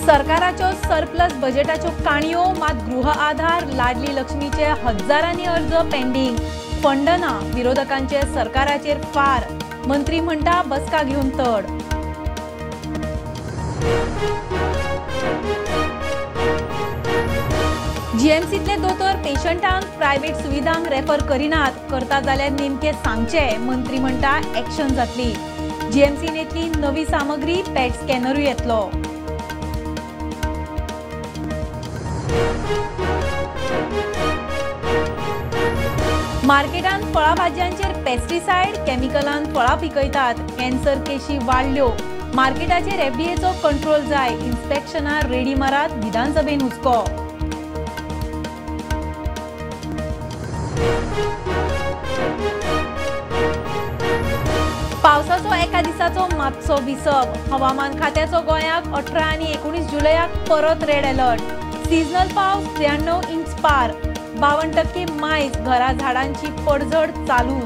सरकाराच्यो surplus बजेटाच्यो काणयो मात गृह आधार लाडली लक्ष्मीचे हजारांनी अर्ज पेंडिंग फंड ना विरोधकांचे सरकाराचेर फार मंत्री म्हणटा बसका घेवन तड जीएमसीतले दोतोर पेशंटांक प्रायव्हेट सुविधांक रेफर करिनात करता जाल्यार नेमके सांगचे मंत्री म्हणटा एक्शन जातली जीएमसीन येतली नवी सामग्री पेट स्कॅनरूय येतलो मार्केटान फळा भाज्यांचेर पेस्टिसाइड केमिकलान फळा पिकयतात कॅन्सर केशी वाडल्यो मार्केटाचेर एफडीएचो कंट्रोल जाय इन्स्पेक्शनार रेडी मारात विधानसभेन हुस्को पावसाचो एका दिसाचो मातसो विसप हवामान खात्याचो गोंयाक 18 आनी 19 जुलयाक परत रेड अलर्ट सीजनल पावस 93 इंच पार 52% मायज घरा झाडांची पडझड चालू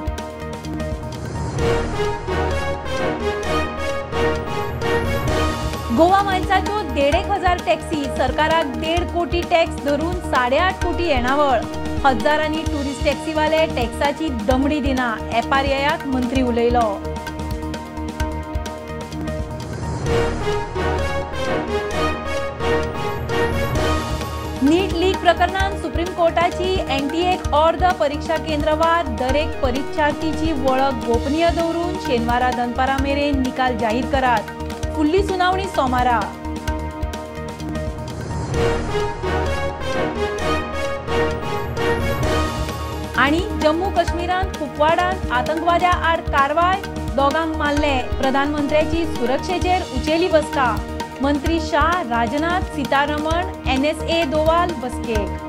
गोवा मायल्साच्यो 1,500 टॅक्सी सरकाराक 1.5 कोटी टॅक्स धरून 8.5 कोटी येणावळ हजारांनी टुरिस्ट टॅक्सीवाले टॅक्साची दमडी दिना एफआरआयक मंत्री उलयलो नीट लीक प्रकरणात सुप्रीम कोर्टाची एनटीएक अर्द परीक्षा केंद्रवार दरेक परीक्षार्थीची वळख गोपनीय दवरून शेनवारा दनपारा मेरेन निकाल जाहीर करात फुडली सुनावणी सोमारा आणि जम्मू काश्मीरात कुपवाडात आतंकवाद्या आड कारवाय दोगांक मारले प्रधानमंत्र्याची सुरक्षेचेर उचेली बसका मंत्री शाह राजनाथ सीतारमण एनएसए दोवाल बसकेक